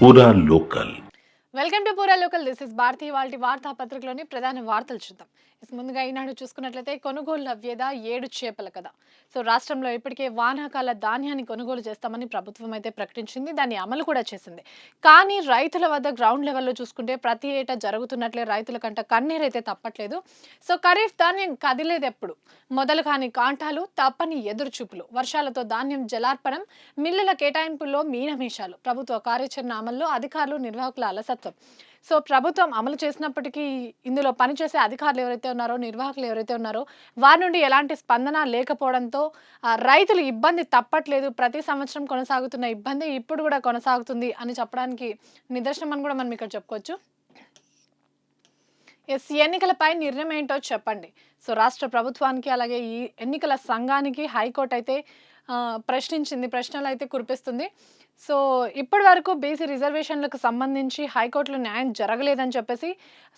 పూరా local. Welcome to పూరా local. This is భారతీయ వార్తాపత్రికలోని ప్రధాన వార్తలు చూద్దాం. ముందుగా ఈనాడు చూసుకున్నట్లయితే కొనుగోలు వ్యధ 7 చేపల కథ. రాష్ట్రంలో ఇప్పటికే వానాకాల ధాన్యాన్ని కొనుగోలు చేస్తామని ప్రభుత్వం అయితే ప్రకటించింది. దాన్ని అమలు కూడా చేసింది. కానీ రైతుల వద్ద గ్రౌండ్ లెవెల్లో చూసుకుంటే ప్రతి ఏటా జరుగుతున్నట్లే రైతుల కంట కన్నీరైతే తప్పట్లేదు. ఖరీఫ్ ధాన్యం కదిలేదెప్పుడు? మొదలు కాని కాంటాలు, తప్పని ఎదురుచూపులు, వర్షాలతో ధాన్యం జలార్పణం, మిల్లుల కేటాయింపుల్లో మీనమేషాలు, ప్రభుత్వ కార్యాచరణ అమల్లో అధికారులు నిర్వాహకుల అలసత్వం. ప్రభుత్వం అమలు చేసినప్పటికీ ఇందులో పనిచేసే అధికారులు ఎవరైతే ఉన్నారో, నిర్వాహకులు ఎవరైతే ఉన్నారో వారి నుండి ఎలాంటి స్పందన లేకపోవడంతో రైతులు ఇబ్బంది తప్పట్లేదు. ప్రతి సంవత్సరం కొనసాగుతున్న ఇబ్బంది ఇప్పుడు కూడా కొనసాగుతుంది అని చెప్పడానికి నిదర్శనం అని కూడా మనం ఇక్కడ చెప్పుకోవచ్చు. ఎన్నికలపై నిర్ణయం ఏంటో చెప్పండి. రాష్ట్ర ప్రభుత్వానికి అలాగే ఈ ఎన్నికల సంఘానికి హైకోర్టు అయితే ప్రశ్నించింది, ప్రశ్నలు అయితే కురిపిస్తుంది. ఇప్పటి వరకు బీసీ రిజర్వేషన్లకు సంబంధించి హైకోర్టులో న్యాయం జరగలేదని చెప్పేసి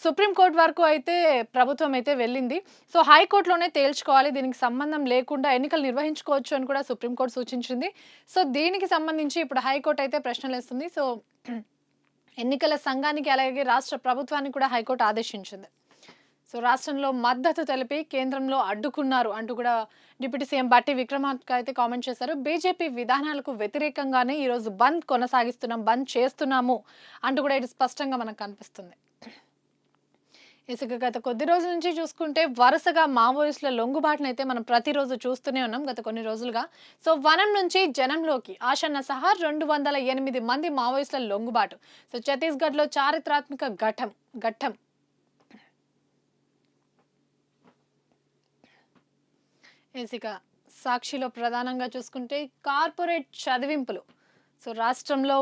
సుప్రీంకోర్టు వరకు అయితే ప్రభుత్వం అయితే వెళ్ళింది. హైకోర్టులోనే తేల్చుకోవాలి, దీనికి సంబంధం లేకుండా ఎన్నికలు నిర్వహించుకోవచ్చు అని కూడా సుప్రీంకోర్టు సూచించింది. దీనికి సంబంధించి ఇప్పుడు హైకోర్టు అయితే ప్రశ్నలు వేస్తుంది. ఎన్నికల సంఘానికి అలాగే రాష్ట్ర ప్రభుత్వానికి కూడా హైకోర్టు ఆదేశించింది. రాష్ట్రంలో మద్దతు తెలిపి కేంద్రంలో అడ్డుకున్నారు అంటూ కూడా డిప్యూటీ సీఎం బట్టి విక్రమార్క అయితే కామెంట్ చేశారు. బీజేపీ విధానాలకు వ్యతిరేకంగానే ఈరోజు బంద్ కొనసాగిస్తున్నాం, బంద్ చేస్తున్నాము అంటూ కూడా ఇది స్పష్టంగా మనకు కనిపిస్తుంది. గత కొద్ది రోజుల నుంచి చూసుకుంటే వరుసగా మావోయిస్టుల లొంగుబాటును అయితే మనం ప్రతిరోజు చూస్తూనే ఉన్నాం గత కొన్ని రోజులుగా. వనం నుంచి జనంలోకి ఆశన్న సహా 208 మంది మావోయిస్టుల లొంగుబాటు. ఛత్తీస్గఢ్లో చారిత్రాత్మక ఘట్టం. సాక్షిలో ప్రధానంగా చూసుకుంటే కార్పొరేట్ చదివింపులు. రాష్ట్రంలో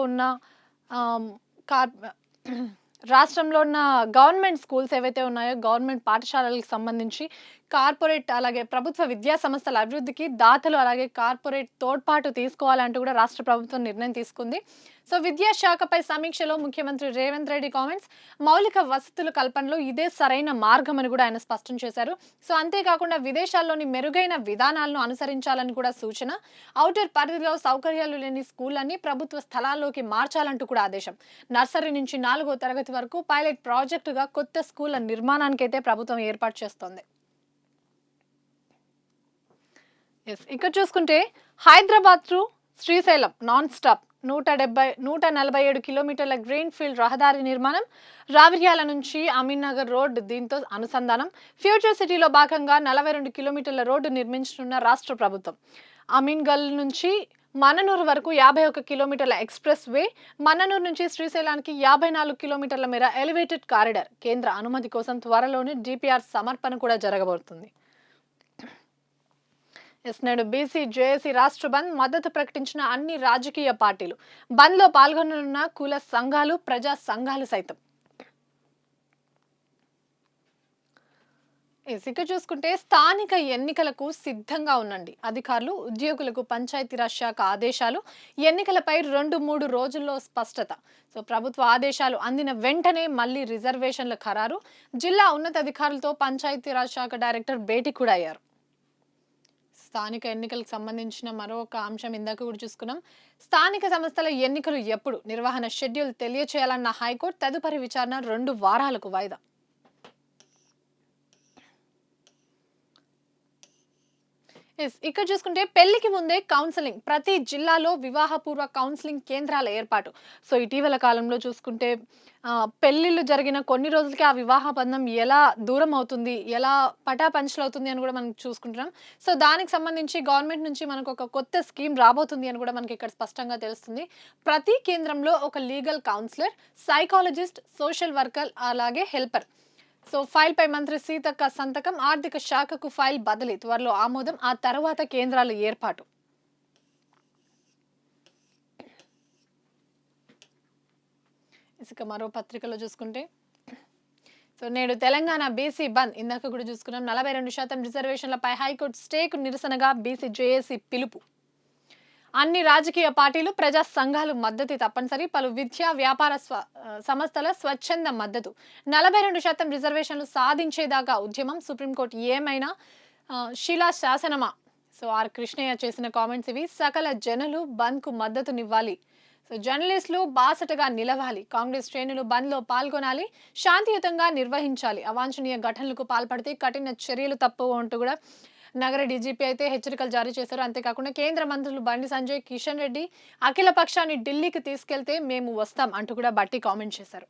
ఉన్న గవర్నమెంట్ స్కూల్స్ ఏవైతే ఉన్నాయో, గవర్నమెంట్ పాఠశాలలకు సంబంధించి కార్పొరేట్ అలాగే ప్రభుత్వ విద్యా సంస్థల అభివృద్ధికి దాతలు అలాగే కార్పొరేట్ తోడ్పాటు తీసుకోవాలంటూ కూడా రాష్ట్ర ప్రభుత్వం నిర్ణయం తీసుకుంది. విద్యాశాఖపై సమీక్షలో ముఖ్యమంత్రి రేవంత్ రెడ్డి కామెంట్స్. మౌలిక వసతుల కల్పనలో ఇదే సరైన మార్గం అని కూడా ఆయన స్పష్టం చేశారు. అంతేకాకుండా విదేశాల్లోని మెరుగైన విధానాలను అనుసరించాలని కూడా సూచన. ఔటర్ పరిధిలో సౌకర్యాలు లేని స్కూళ్లన్నీ ప్రభుత్వ స్థలాల్లోకి మార్చాలంటూ కూడా ఆదేశం. నర్సరీ నుంచి 4వ తరగతి వరకు పైలట్ ప్రాజెక్టుగా కొత్త స్కూళ్ల నిర్మాణానికైతే ప్రభుత్వం ఏర్పాటు చేస్తోంది. ఇక్కడ చూసుకుంటే Hyderabad to Srisailam non stop 147 కిలోమీటర్ల గ్రీన్ ఫీల్డ్ రహదారి నిర్మాణం. రావిర్యాల నుంచి అమీన్నగర్ రోడ్ దీంతో అనుసంధానం. ఫ్యూచర్ సిటీలో భాగంగా 42 కిలోమీటర్ల రోడ్డు నిర్మించనున్న రాష్ట్ర ప్రభుత్వం. అమీన్గల్ నుంచి మన్ననూరు వరకు 51 కిలోమీటర్ల ఎక్స్ప్రెస్ వే. మన్ననూరు నుంచి శ్రీశైలానికి 54 కిలోమీటర్ల మేర ఎలివేటెడ్ కారిడార్. కేంద్ర అనుమతి కోసం త్వరలోనే డిపిఆర్ సమర్పణ కూడా జరగబోతుంది. నేడు బీసీ జేఏసీ రాష్ట్ర బంద్ మద్దతు ప్రకటించిన అన్ని రాజకీయ పార్టీలు. బంద్ లో పాల్గొననున్న కుల సంఘాలు, ప్రజా సంఘాలు సైతం. ఇక చూసుకుంటే స్థానిక ఎన్నికలకు సిద్ధంగా ఉండండి. అధికారులు, ఉద్యోగులకు పంచాయతీరాజ్ శాఖ ఆదేశాలు. ఎన్నికలపై 2-3 రోజుల్లో స్పష్టత. ప్రభుత్వ ఆదేశాలు అందిన వెంటనే మళ్లీ రిజర్వేషన్ల ఖరారు. జిల్లా ఉన్నతాధికారులతో పంచాయతీరాజ్ శాఖ డైరెక్టర్ భేటీ కూడా అయ్యారు. స్థానిక ఎన్నికలకు సంబంధించిన మరొక అంశం ఇందాక కూడా చూసుకున్నాం. స్థానిక సంస్థల ఎన్నికలు ఎప్పుడు? నిర్వహణ షెడ్యూల్ తెలియచేయాలన్న హైకోర్టు. తదుపరి విచారణ 2 వారాలకు వాయిదా. ఇక్కడ చూసుకుంటే పెళ్లికి ముందే కౌన్సిలింగ్. ప్రతి జిల్లాలో వివాహపూర్వ కౌన్సిలింగ్ కేంద్రాల ఏర్పాటు. ఇటీవల కాలంలో చూసుకుంటే పెళ్లిళ్ళు జరిగిన కొన్ని రోజులకి ఆ వివాహ బంధం ఎలా దూరం అవుతుంది, ఎలా పటాపంచలు అవుతుంది అని కూడా మనం చూసుకుంటున్నాం. దానికి సంబంధించి గవర్నమెంట్ నుంచి మనకు ఒక కొత్త స్కీమ్ రాబోతుంది అని కూడా మనకి ఇక్కడ స్పష్టంగా తెలుస్తుంది. ప్రతి కేంద్రంలో ఒక legal counsellor, psychologist, social worker అలాగే హెల్పర్. ఫైల్ పై మంత్రి సీతక్క సంతకం. ఆర్థిక శాఖకు ఫైల్ బదిలీ. త్వరలో ఆమోదం. ఆ తర్వాత కేంద్రాల ఏర్పాటు. మరో పత్రికలో చూసుకుంటే నేడు తెలంగాణ బీసీ బంద్. ఇందాక కూడా చూసుకున్నాం. 42% రిజర్వేషన్లపై హైకోర్టు స్టేకు నిరసనగా బీసీ జేఏసీ పిలుపు. అన్ని రాజకీయ పార్టీలు, ప్రజా సంఘాలు మద్దతు తప్పనిసరి. పలు విద్యా వ్యాపార సంస్థల స్వచ్ఛంద మద్దతు. 42% రిజర్వేషన్లు సాధించేదాకా ఉద్యమం. సుప్రీంకోర్టు ఏమైనా శిలా శాసనమా? ఆర్ కృష్ణయ్య చేసిన కామెంట్స్ ఇవి. సకల జనులు బంద్ కు మద్దతునివ్వాలి. సో జర్నలిస్టులు బాసటగా నిలవాలి, కాంగ్రెస్ శ్రేణులు బంద్లో పాల్గొనాలి, శాంతియుతంగా నిర్వహించాలి, అవాంఛనీయ ఘటనలకు పాల్పడితే కఠిన చర్యలు తప్పవు అంటూ కూడా నగర డీజీపీ అయితే హెచ్చరికలు జారీ చేశారు. అంతేకాకుండా కేంద్ర మంత్రులు బండి సంజయ్, కిషన్ రెడ్డి అఖిల పక్షాన్ని ఢిల్లీకి తీసుకెళ్తే మేము వస్తాం అంటూ కూడా బట్టి కామెంట్ చేశారు.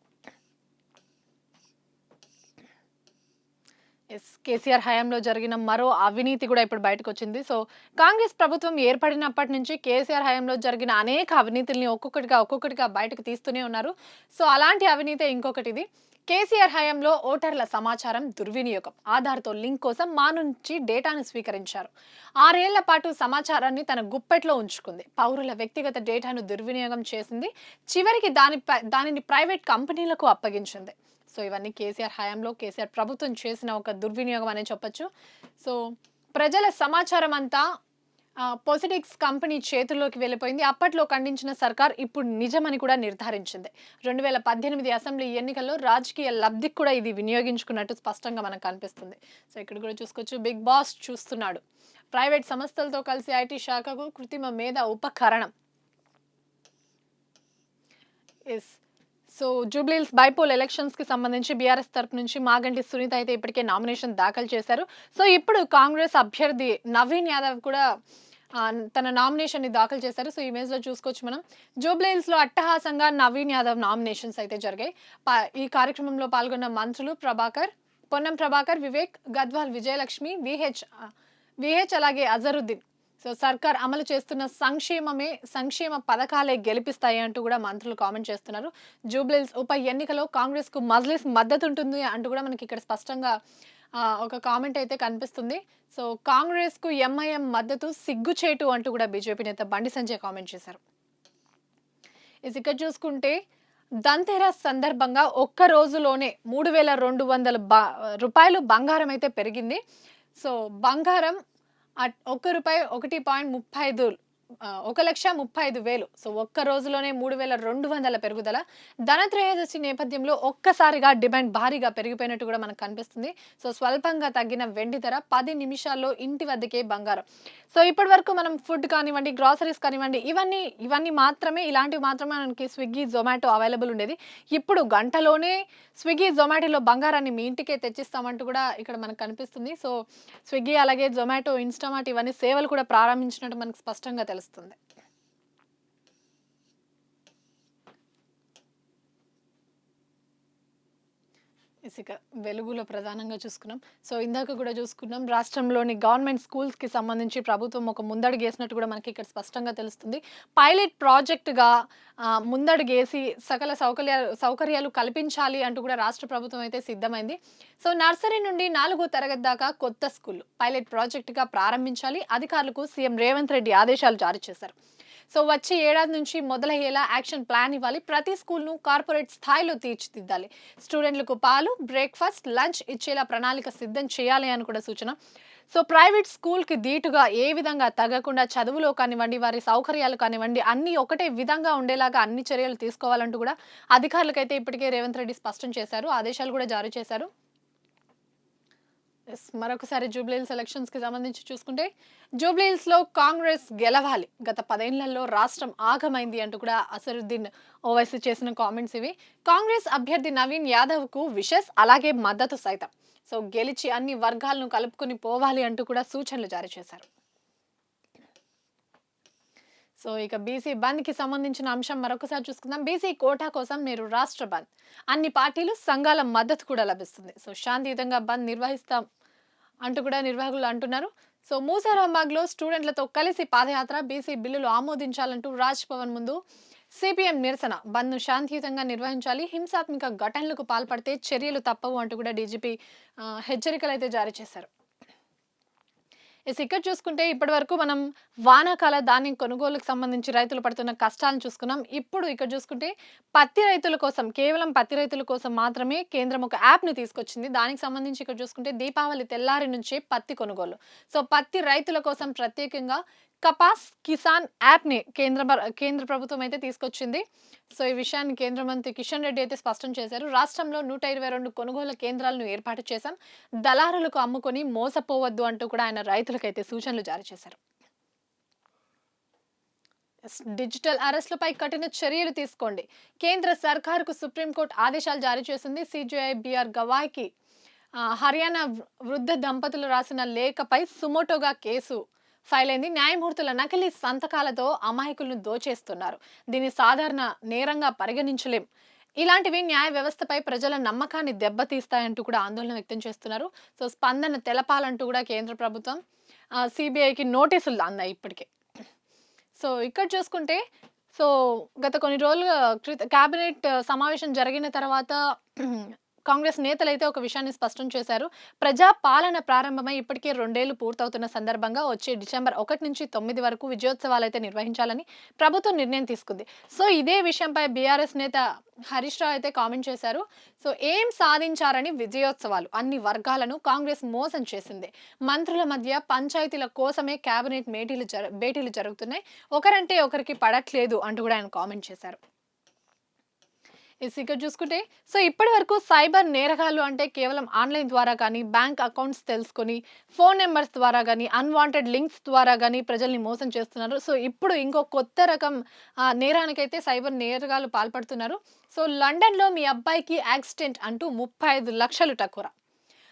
కేసీఆర్ హయాంలో జరిగిన మరో అవినీతి కూడా ఇప్పుడు బయటకు వచ్చింది. సో కాంగ్రెస్ ప్రభుత్వం ఏర్పడినప్పటి నుంచి కేసీఆర్ హయాంలో జరిగిన అనేక అవినీతుల్ని ఒక్కొక్కటిగా బయటకు తీస్తూనే ఉన్నారు. సో అలాంటి అవినీతి ఇంకొకటి ఇది. కేసీఆర్ హయాంలో ఓటర్ల సమాచారం దుర్వినియోగం, ఆధార్తో లింక్ కోసం మా నుంచి డేటాను స్వీకరించారు. 6 ఏళ్ల పాటు సమాచారాన్ని తన గుప్పెట్లో ఉంచుకుంది. పౌరుల వ్యక్తిగత డేటాను దుర్వినియోగం చేసింది. చివరికి దానిని ప్రైవేట్ కంపెనీలకు అప్పగించింది. సో ఇవన్నీ కేసీఆర్ హయాంలో కేసీఆర్ ప్రభుత్వం చేసిన ఒక దుర్వినియోగం అనే చెప్పొచ్చు. సో ప్రజల సమాచారం అంతా పొసిటిక్స్ కంపెనీ చేతుల్లోకి వెళ్ళిపోయింది. అప్పట్లో ఖండించిన సర్కార్ ఇప్పుడు నిజమని కూడా నిర్ధారించింది. 2018 అసెంబ్లీ ఎన్నికల్లో రాజకీయ లబ్ధికి కూడా ఇది వినియోగించుకున్నట్టు స్పష్టంగా మనకు కనిపిస్తుంది. సో ఇక్కడ కూడా చూసుకోవచ్చు, బిగ్ బాస్ చూస్తున్నాడు. ప్రైవేట్ సంస్థలతో కలిసి ఐటీ శాఖకు కృత్రిమ మేధ ఉపకరణం. Yes. So Jubilee Hills bypoll elections కి సంబంధించి బీఆర్ఎస్ తరపు నుంచి మాగంటి సునీత అయితే ఇప్పటికే నామినేషన్ దాఖలు చేశారు. సో ఇప్పుడు కాంగ్రెస్ అభ్యర్థి నవీన్ యాదవ్ కూడా తన నామినేషన్ ని దాఖలు చేశారు. సో ఈ ఇమేజ్ లో చూసుకోవచ్చు మనం. జూబ్లీహిల్స్ లో అట్టహాసంగా నవీన్ యాదవ్ నామినేషన్స్ అయితే జరిగాయి. ఈ కార్యక్రమంలో పాల్గొన్న మంత్రులు పొన్నం ప్రభాకర్, వివేక్, గద్వాల్ విజయలక్ష్మి, విహెచ్ అలాగే అజరుద్దీన్. సో సర్కార్ అమలు చేస్తున్న సంక్షేమ పథకాలే గెలిపిస్తాయి అంటూ కూడా మంత్రులు కామెంట్ చేస్తున్నారు. జూబ్లీహిల్స్ ఉప ఎన్నికలో కాంగ్రెస్ కు మజ్లిస్ మద్దతు ఉంటుంది అంటూ కూడా మనకి ఇక్కడ స్పష్టంగా ఒక కామెంట్ అయితే కనిపిస్తుంది. సో కాంగ్రెస్ కు ఎంఐఎం మద్దతు సిగ్గుచేటు అంటూ కూడా బీజేపీ నేత బండి సంజయ్ కామెంట్ చేశారు. ఇక్కడ చూసుకుంటే దంతెరస్ సందర్భంగా ఒక్క రోజులోనే 3,200 రూపాయలు బంగారం అయితే పెరిగింది. సో బంగారం ₹1 1.35 1,35,000. సో ఒక్క రోజులోనే 3,200 పెరుగుదల. ధనత్రయోదశి నేపథ్యంలో ఒక్కసారిగా డిమాండ్ భారీగా పెరిగిపోయినట్టు కూడా మనకు కనిపిస్తుంది. సో స్వల్పంగా తగ్గిన వెండి ధర, 10 నిమిషాల్లో ఇంటి వద్దకే బంగారం. సో ఇప్పటి వరకు మనం ఫుడ్ కానివ్వండి, గ్రాసరీస్ కానివ్వండి, ఇవన్నీ ఇలాంటివి మాత్రమే మనకి స్విగ్గీ, జొమాటో అవైలబుల్ ఉండేది. ఇప్పుడు గంటలోనే స్విగ్గీ, జొమాటోలో బంగారాన్ని మీ ఇంటికే తెచ్చిస్తామంటూ కూడా ఇక్కడ మనకు కనిపిస్తుంది. సో స్విగ్గీ అలాగే జొమాటో, ఇన్స్టామార్ట్ ఇవన్నీ సేవలు కూడా ప్రారంభించినట్టు మనకు స్పష్టంగా తెలుస్తుంది. ఇక వెలుగులో ప్రధానంగా చూసుకున్నాం. సో ఇందాక కూడా చూసుకున్నాం, రాష్ట్రంలోని గవర్నమెంట్ స్కూల్స్ కి సంబంధించి ప్రభుత్వం ఒక ముందడుగేసినట్టు కూడా మనకి ఇక్కడ స్పష్టంగా తెలుస్తుంది. పైలట్ ప్రాజెక్టుగా ముందడుగేసి సకల సౌకర్యాలు కల్పించాలి అంటూ కూడా రాష్ట్ర ప్రభుత్వం అయితే సిద్ధమైంది. సో నర్సరీ నుండి 4వ తరగతి దాకా కొత్త స్కూల్ పైలట్ ప్రాజెక్టుగా ప్రారంభించాలి. అధికారులకు సీఎం రేవంత్ రెడ్డి ఆదేశాలు జారీ చేశారు. సో వచ్చే ఏడాది నుంచి మొదలయ్యేలా యాక్షన్ ప్లాన్ ఇవ్వాలి. ప్రతి స్కూల్ను కార్పొరేట్ స్థాయిలో తీర్చిదిద్దాలి. స్టూడెంట్లకు పాలు, బ్రేక్ఫాస్ట్, లంచ్ ఇచ్చేలా ప్రణాళిక సిద్ధం చేయాలి అని కూడా సూచన. సో ప్రైవేట్ స్కూల్కి ధీటుగా ఏ విధంగా తగ్గకుండా చదువులో కానివ్వండి, వారి సౌకర్యాలు కానివ్వండి, అన్నీ ఒకటే విధంగా ఉండేలాగా అన్ని చర్యలు తీసుకోవాలంటూ కూడా అధికారులకైతే ఇప్పటికే రేవంత్ రెడ్డి స్పష్టం చేశారు. ఆదేశాలు కూడా జారీ చేశారు. మరొకసారి జూబ్లీహిల్స్ ఎలక్షన్స్ కి సంబంధించి చూసుకుంటే, జూబ్లీహిల్స్ లో కాంగ్రెస్ గెలవాలి. గత 10 ఏళ్లలో రాష్ట్రం ఆగమైంది అంటూ కూడా అసరుద్దీన్ ఓవైసీ చేసిన కామెంట్స్ ఇవి. కాంగ్రెస్ అభ్యర్థి నవీన్ యాదవ్ కు విషస్ అలాగే మద్దతు సైతం. సో గెలిచి అన్ని వర్గాలను కలుపుకొని పోవాలి అంటూ కూడా సూచనలు జారీ చేశారు. సో ఇక బీసీ బంద్ కి సంబంధించిన అంశం మరొకసారి చూసుకుందాం. బీసీ కోటా కోసం నేరు రాష్ట్ర బంద్, అన్ని పార్టీలు సంఘాల మద్దతు కూడా లభిస్తుంది. సో శాంతియుతంగా బంద్ నిర్వహిస్తాం అంటూ కూడా నిర్వాహకులు అంటున్నారు. సో మూసారాంబాగ్ లో స్టూడెంట్లతో కలిసి పాదయాత్ర, బీసీ బిల్లులు ఆమోదించాలంటూ రాజ్ భవన్ ముందు సిపిఎం నిరసన. బంద్ ను శాంతియుతంగా నిర్వహించాలి, హింసాత్మక ఘటనలకు పాల్పడితే చర్యలు తప్పవు అంటూ కూడా డీజీపీ హెచ్చరికలు అయితే జారీ చేశారు. ఇక్కడ చూసుకుంటే ఇప్పటి వరకు మనం వానాకాల ధాన్యం కొనుగోలుకు సంబంధించి రైతులు పడుతున్న కష్టాలను చూసుకున్నాం. ఇప్పుడు ఇక్కడ చూసుకుంటే కేవలం పత్తి రైతుల కోసం మాత్రమే కేంద్రం ఒక యాప్ ని తీసుకొచ్చింది. దానికి సంబంధించి ఇక్కడ చూసుకుంటే దీపావళి తెల్లారి నుంచే పత్తి కొనుగోలు. సో పత్తి రైతుల కోసం ప్రత్యేకంగా కపాస్ కిసాన్ యాప్ ని కేంద్ర ప్రభుత్వం అయితే తీసుకొచ్చింది. సో ఈ విషయాన్ని కేంద్ర మంత్రి కిషన్ రెడ్డి అయితే స్పష్టం చేశారు. రాష్ట్రంలో 122 కొనుగోలు కేంద్రాలను ఏర్పాటు చేశాం, దళారులకు అమ్ముకొని మోసపోవద్దు అంటూ కూడా ఆయన రైతులకైతే సూచనలు జారీ చేశారు. డిజిటల్ అరెస్టులపై కఠిన చర్యలు తీసుకోండి. కేంద్ర సర్కారుకు సుప్రీంకోర్టు ఆదేశాలు జారీ చేసింది. సిజేఐ బిఆర్ గవాయ్కి హర్యానా వృద్ధ దంపతులు రాసిన లేఖపై సుమోటోగా కేసు ఫైల్ అయింది. న్యాయమూర్తుల నకిలీ సంతకాలతో అమాయకులను దోచేస్తున్నారు. దీన్ని సాధారణ నేరంగా పరిగణించలేం. ఇలాంటివి న్యాయ వ్యవస్థపై ప్రజల నమ్మకాన్ని దెబ్బతీస్తాయంటూ కూడా ఆందోళన వ్యక్తం చేస్తున్నారు. సో స్పందన తెలపాలంటూ కూడా కేంద్ర ప్రభుత్వం సిబిఐకి నోటీసులు అందాయి ఇప్పటికే. సో ఇక్కడ చూసుకుంటే సో గత కొన్ని రోజులుగా కేబినెట్ సమావేశం జరిగిన తర్వాత కాంగ్రెస్ నేతలైతే ఒక విషయాన్ని స్పష్టం చేశారు. ప్రజా పాలన ప్రారంభమై ఇప్పటికే 2 ఏళ్లు పూర్తవుతున్న సందర్భంగా వచ్చే డిసెంబర్ 1 నుంచి 9 వరకు విజయోత్సవాలైతే నిర్వహించాలని ప్రభుత్వం నిర్ణయం తీసుకుంది. సో ఇదే విషయంపై బీఆర్ఎస్ నేత హరీష్ రావు అయితే కామెంట్ చేశారు. సో ఏం సాధించారని విజయోత్సవాలు? అన్ని వర్గాలను కాంగ్రెస్ మోసం చేసింది. మంత్రుల మధ్య పంచాయతీల కోసమే కేబినెట్ భేటీలు జరుగుతున్నాయి. ఒకరంటే ఒకరికి పడట్లేదు అంటూ కూడా ఆయన కామెంట్ చేశారు. ఇక్కడ చూసుకుంటే సో ఇప్పటి వరకు సైబర్ నేరగాళ్ళు అంటే కేవలం ఆన్లైన్ ద్వారా కానీ, బ్యాంక్ అకౌంట్స్ తెలుసుకొని, ఫోన్ నెంబర్స్ ద్వారా కానీ, అన్వాంటెడ్ లింక్స్ ద్వారా కానీ ప్రజల్ని మోసం చేస్తున్నారు. సో ఇప్పుడు ఇంకో కొత్త రకం నేరానికైతే సైబర్ నేరగాళ్ళు పాల్పడుతున్నారు. సో లండన్లో మీ అబ్బాయికి యాక్సిడెంట్ అంటూ 35 లక్షలు టకోరా.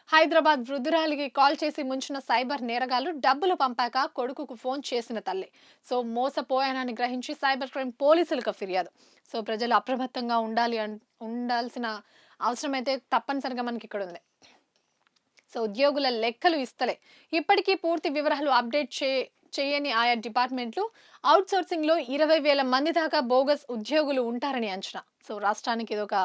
హైదరాబాద్ వృద్ధురాలికి కాల్ చేసి ముంచిన సైబర్ నేరగాళ్లు డబ్బులు పంపాక కొడుకుకు ఫోన్ చేసిన తల్లి. సో మోసపోయానని గ్రహించి సైబర్ క్రైమ్ పోలీసులకు ఫిర్యాదు. సో ప్రజలు అప్రమత్తంగా ఉండాల్సిన అవసరం అయితే తప్పనిసరిగా మనకి ఇక్కడ ఉంది. సో ఉద్యోగుల లెక్కలు ఇస్తలే. ఇప్పటికీ పూర్తి వివరాలు అప్డేట్ చేయని ఆయా డిపార్ట్మెంట్లు అవుట్సోర్సింగ్ లో 20,000 మంది దాకా బోగస్ ఉద్యోగులు ఉంటారని అంచనా. సో రాష్ట్రానికి ఇది ఒక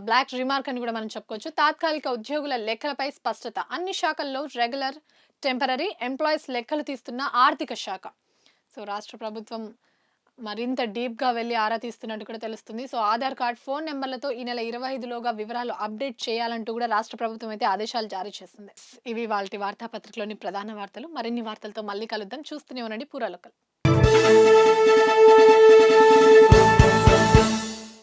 బ్లాక్ రిమార్క్ అని కూడా మనం చెప్పుకోవచ్చు. తాత్కాలిక ఉద్యోగుల లెక్కలపై స్పష్టత. అన్ని శాఖల్లో రెగ్యులర్, టెంపరరీ ఎంప్లాయీస్ లెక్కలు తీస్తున్న ఆర్థిక శాఖ. సో రాష్ట్ర ప్రభుత్వం మరింత డీప్ గా వెళ్ళి ఆరా తీస్తున్నట్టు కూడా తెలుస్తుంది. సో ఆధార్ కార్డ్, ఫోన్ నెంబర్లతో ఈ నెల 25లోగా వివరాలు అప్డేట్ చేయాలంటూ కూడా రాష్ట్ర ప్రభుత్వం అయితే ఆదేశాలు జారీ చేసింది. ఇవి వాటి వార్తాపత్రికలోని ప్రధాన వార్తలు. మరిన్ని వార్తలతో మళ్ళీ కలుద్దాం. చూస్తూనే ఉండండి పూరా లోకల్.